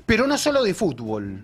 Pero no solo de fútbol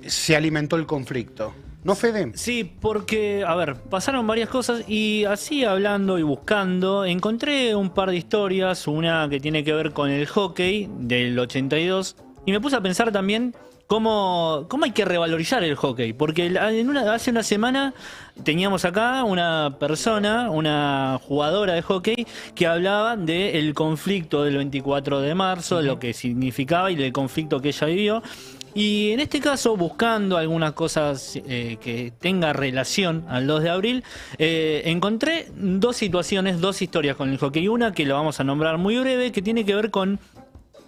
se alimentó el conflicto. ¿No, Fede? Sí, porque, a ver, pasaron varias cosas y así hablando y buscando, encontré un par de historias, una que tiene que ver con el hockey del 82, y me puse a pensar también cómo hay que revalorizar el hockey, porque hace una semana teníamos acá una persona, una jugadora de hockey, que hablaba del conflicto del 24 de marzo, de lo que significaba y del conflicto que ella vivió. Y en este caso, buscando algunas cosas que tenga relación al 2 de abril, encontré dos situaciones, dos historias con el hockey. Una que lo vamos a nombrar muy breve, que tiene que ver con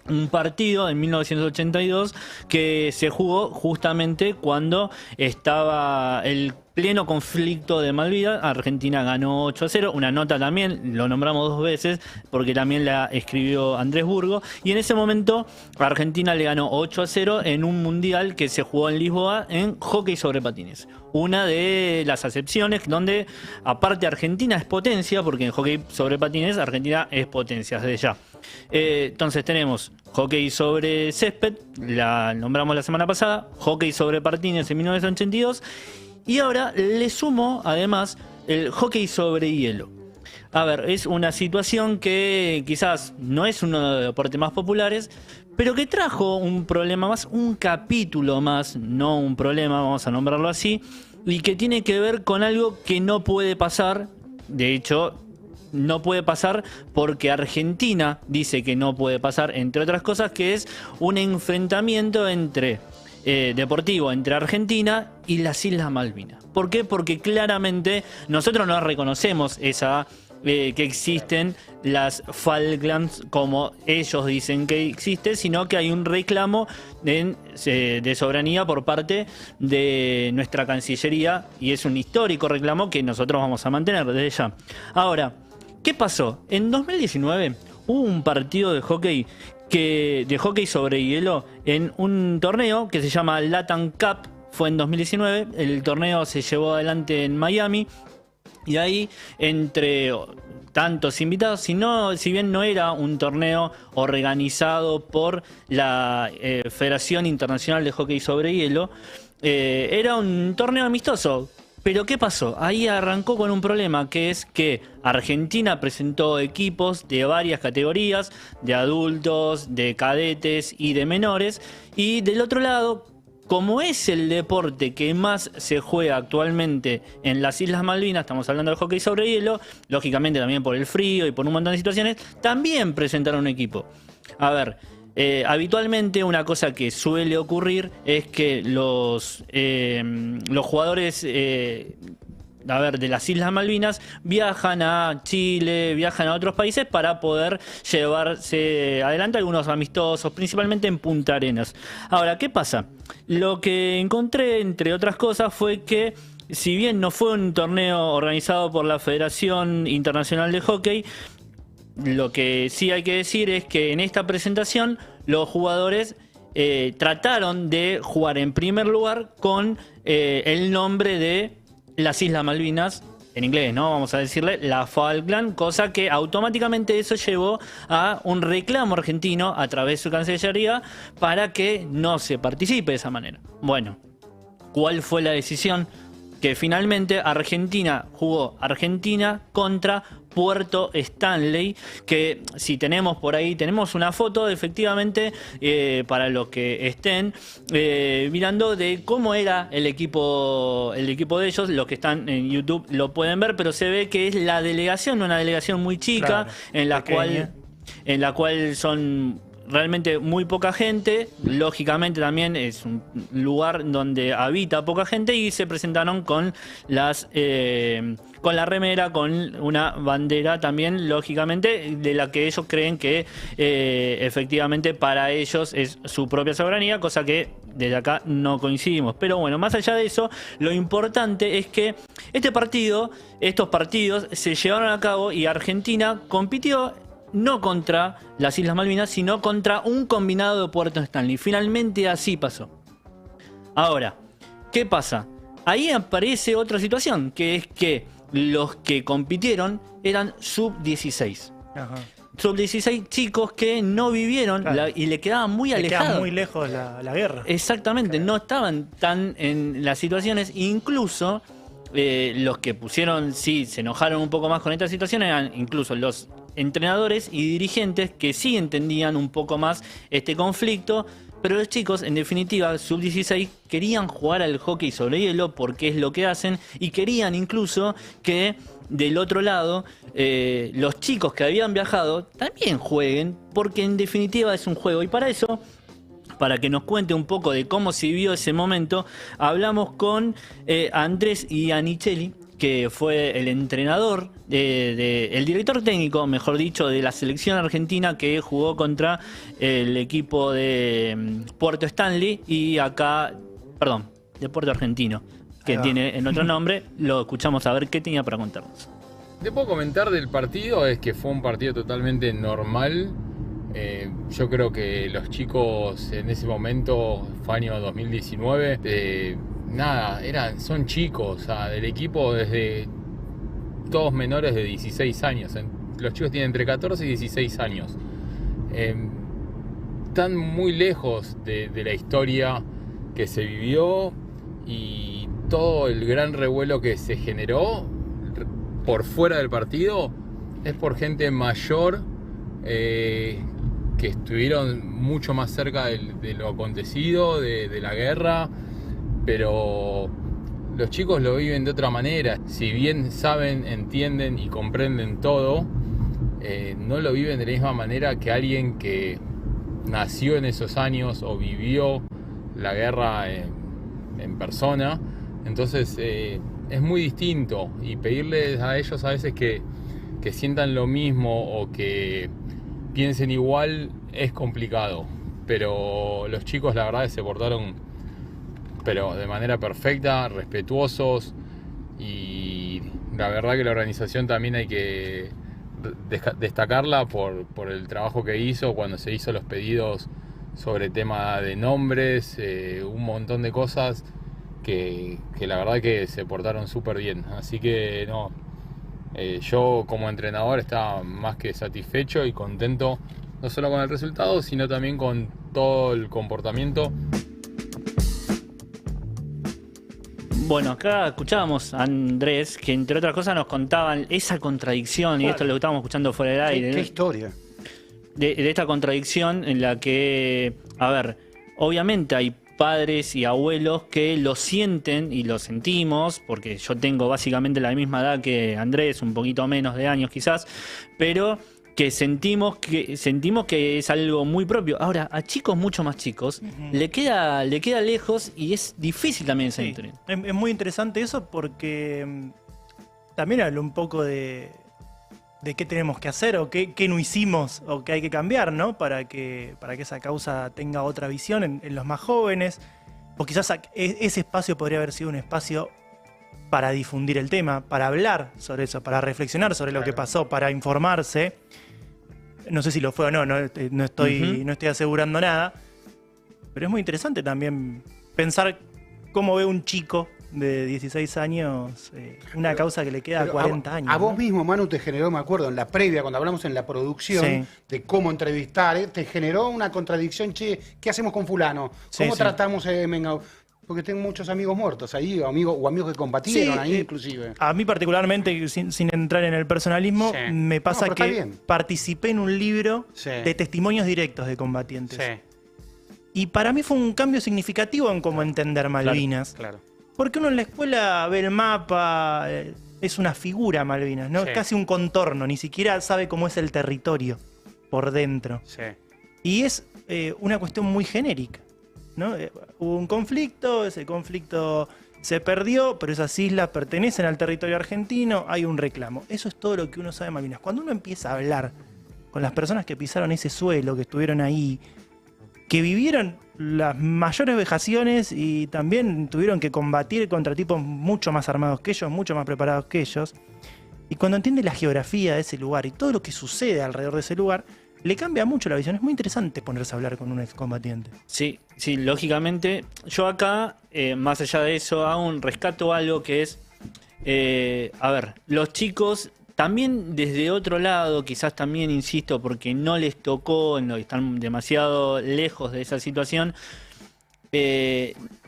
un partido en 1982 que se jugó justamente cuando estaba el pleno conflicto de Malvinas. Argentina ganó 8-0, una nota también, lo nombramos dos veces porque también la escribió Andrés Burgo, y en ese momento Argentina le ganó 8-0 en un mundial que se jugó en Lisboa en hockey sobre patines. Una de las acepciones donde aparte Argentina es potencia, porque en hockey sobre patines Argentina es potencia desde ya. Entonces tenemos hockey sobre césped, la nombramos la semana pasada, hockey sobre patines en 1982, y ahora le sumo además el hockey sobre hielo. A ver, es una situación que quizás no es uno de los deportes más populares, pero que trajo un problema más, un capítulo más, no un problema, vamos a nombrarlo así, y que tiene que ver con algo que no puede pasar. De hecho, no puede pasar porque Argentina dice que no puede pasar, entre otras cosas, que es un enfrentamiento deportivo entre Argentina y las Islas Malvinas. ¿Por qué? Porque claramente nosotros no reconocemos que existen las Falklands como ellos dicen que existe, sino que hay un reclamo de soberanía por parte de nuestra Cancillería, y es un histórico reclamo que nosotros vamos a mantener desde ya. Ahora, ¿qué pasó? En 2019 hubo un partido de hockey sobre hielo en un torneo que se llama Latam Cup. Fue en 2019, el torneo se llevó adelante en Miami, y ahí entre tantos invitados, si bien no era un torneo organizado por la Federación Internacional de Hockey sobre Hielo, era un torneo amistoso. Pero ¿qué pasó? Ahí arrancó con un problema, que es que Argentina presentó equipos de varias categorías, de adultos, de cadetes y de menores, y del otro lado, como es el deporte que más se juega actualmente en las Islas Malvinas, estamos hablando de hockey sobre hielo, lógicamente también por el frío y por un montón de situaciones, también presentaron un equipo. A ver, habitualmente una cosa que suele ocurrir es que los jugadores de las Islas Malvinas viajan a Chile, viajan a otros países para poder llevarse adelante algunos amistosos, principalmente en Punta Arenas. Ahora, ¿qué pasa? Lo que encontré, entre otras cosas, fue que si bien no fue un torneo organizado por la Federación Internacional de Hockey, lo que sí hay que decir es que en esta presentación los jugadores trataron de jugar en primer lugar con el nombre de las Islas Malvinas, en inglés, ¿no? Vamos a decirle la Falkland, cosa que automáticamente eso llevó a un reclamo argentino a través de su Cancillería para que no se participe de esa manera. Bueno, ¿cuál fue la decisión? Que finalmente Argentina jugó contra Puerto Stanley, que si tenemos por ahí, tenemos una foto efectivamente para los que estén mirando de cómo era el equipo de ellos. Los que están en YouTube lo pueden ver, pero se ve que es la delegación, una delegación muy chica, claro, en la cual son realmente muy poca gente. Lógicamente también es un lugar donde habita poca gente, y se presentaron con con la remera, con una bandera también, lógicamente, de la que ellos creen que efectivamente para ellos es su propia soberanía, cosa que desde acá no coincidimos. Pero bueno, más allá de eso, lo importante es que estos partidos se llevaron a cabo y Argentina compitió no contra las Islas Malvinas, sino contra un combinado de Puerto Stanley. Finalmente así pasó. Ahora, ¿qué pasa? Ahí aparece otra situación, que es que los que compitieron eran sub-16. sub-16 chicos que no vivieron y le quedaban muy alejados. Quedaba muy lejos la guerra. Exactamente, no estaban tan en las situaciones, incluso los que pusieron, sí, se enojaron un poco más con esta situación eran incluso los entrenadores y dirigentes que sí entendían un poco más este conflicto, pero los chicos, en definitiva, sub-16, querían jugar al hockey sobre hielo porque es lo que hacen y querían incluso que del otro lado los chicos que habían viajado también jueguen porque en definitiva es un juego y para eso, para que nos cuente un poco de cómo se vivió ese momento, hablamos con Andrés Iannicelli, que fue el entrenador, el director técnico, mejor dicho, de la selección argentina que jugó contra el equipo de Puerto Stanley y acá, perdón, de Puerto Argentino, que tiene en otro nombre. Lo escuchamos a ver qué tenía para contarnos. Te puedo comentar del partido, es que fue un partido totalmente normal. Yo creo que los chicos en ese momento, fue año 2019, son chicos, o sea, del equipo desde todos menores de 16 años. Los chicos tienen entre 14 y 16 años. Están muy lejos de la historia que se vivió y todo el gran revuelo que se generó por fuera del partido es por gente mayor que estuvieron mucho más cerca de lo acontecido, de la guerra, pero los chicos lo viven de otra manera. Si bien saben, entienden y comprenden todo, no lo viven de la misma manera que alguien que nació en esos años o vivió la guerra en persona. Entonces es muy distinto y pedirles a ellos a veces que sientan lo mismo o que piensen igual es complicado, pero los chicos la verdad que se portaron de manera perfecta, respetuosos, y la verdad que la organización también hay que destacarla por el trabajo que hizo cuando se hizo los pedidos sobre tema de nombres, un montón de cosas que la verdad que se portaron súper bien, así que no. Yo como entrenador estaba más que satisfecho y contento, no solo con el resultado, sino también con todo el comportamiento. Bueno, acá escuchábamos a Andrés, que entre otras cosas nos contaban esa contradicción, y esto lo estábamos escuchando fuera del aire. ¿Qué historia? De esta contradicción en la que, a ver, obviamente hay padres y abuelos que lo sienten y lo sentimos, porque yo tengo básicamente la misma edad que Andrés, un poquito menos de años quizás, pero que sentimos que es algo muy propio. Ahora, a chicos mucho más chicos, le queda lejos y es difícil también ese entren. Es muy interesante eso porque también hablo un poco de qué tenemos que hacer o qué no hicimos o qué hay que cambiar, ¿no? Para que esa causa tenga otra visión en los más jóvenes. O quizás ese espacio podría haber sido un espacio para difundir el tema, para hablar sobre eso, para reflexionar sobre lo que pasó, para informarse. No sé si lo fue o no estoy asegurando nada. Pero es muy interesante también pensar cómo ve un chico de 16 años una causa que le queda a 40 años. A vos mismo, Manu, te generó, me acuerdo, en la previa, cuando hablamos en la producción de cómo entrevistar, te generó una contradicción. Che, ¿qué hacemos con fulano? ¿Cómo tratamos Mengau? Porque tengo muchos amigos muertos ahí, o amigos que combatieron ahí inclusive. A mí particularmente, sin entrar en el personalismo, me pasa que participé en un libro de testimonios directos de combatientes. Y para mí fue un cambio significativo en cómo entender Malvinas. Claro. Porque uno en la escuela ve el mapa, es una figura Malvinas, ¿no? Es casi un contorno, ni siquiera sabe cómo es el territorio por dentro. Y es una cuestión muy genérica, ¿no? Hubo un conflicto, ese conflicto se perdió, pero esas islas pertenecen al territorio argentino, hay un reclamo. Eso es todo lo que uno sabe de Malvinas. Cuando uno empieza a hablar con las personas que pisaron ese suelo, que estuvieron ahí, que vivieron las mayores vejaciones y también tuvieron que combatir contra tipos mucho más armados que ellos, mucho más preparados que ellos, y cuando entiende la geografía de ese lugar y todo lo que sucede alrededor de ese lugar, le cambia mucho la visión. Es muy interesante ponerse a hablar con un excombatiente. Sí, lógicamente. Yo acá, más allá de eso, rescato algo que es, a ver, los chicos también desde otro lado, quizás también, insisto, porque no les tocó, están demasiado lejos de esa situación,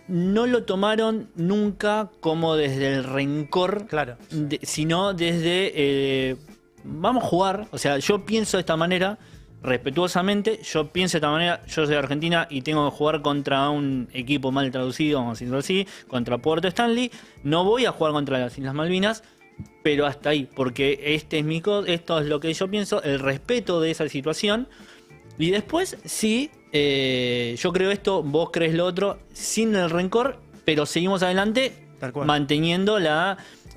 no lo tomaron nunca como desde el rencor, claro, sino desde vamos a jugar. O sea, yo pienso de esta manera, respetuosamente, yo pienso de esta manera, yo soy de Argentina y tengo que jugar contra un equipo mal traducido, vamos a decirlo así, contra Puerto Stanley, no voy a jugar contra las Islas Malvinas, pero hasta ahí, porque esto es lo que yo pienso, el respeto de esa situación. Y después, sí, yo creo esto, vos crees lo otro, sin el rencor, pero seguimos adelante manteniendo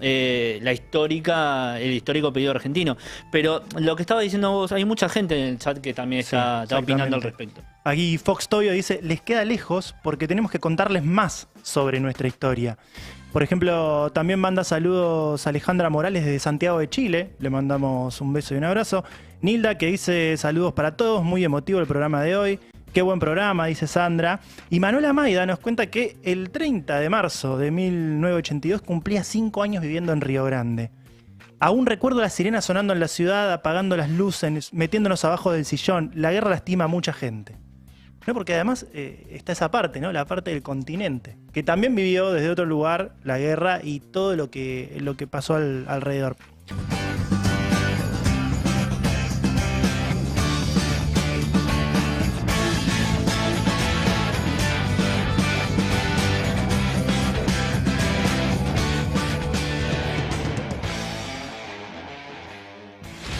el histórico pedido argentino. Pero lo que estaba diciendo vos, hay mucha gente en el chat que también está opinando al respecto. Aquí Fox Tobio dice, les queda lejos porque tenemos que contarles más sobre nuestra historia. Por ejemplo, también manda saludos Alejandra Morales desde Santiago de Chile. Le mandamos un beso y un abrazo. Nilda, que dice saludos para todos. Muy emotivo el programa de hoy. Qué buen programa, dice Sandra. Y Manuela Maida nos cuenta que el 30 de marzo de 1982 cumplía 5 años viviendo en Río Grande. Aún recuerdo las sirenas sonando en la ciudad, apagando las luces, metiéndonos abajo del sillón. La guerra lastima a mucha gente. No, porque además está esa parte, ¿no? La parte del continente, que también vivió desde otro lugar la guerra y todo lo que pasó alrededor.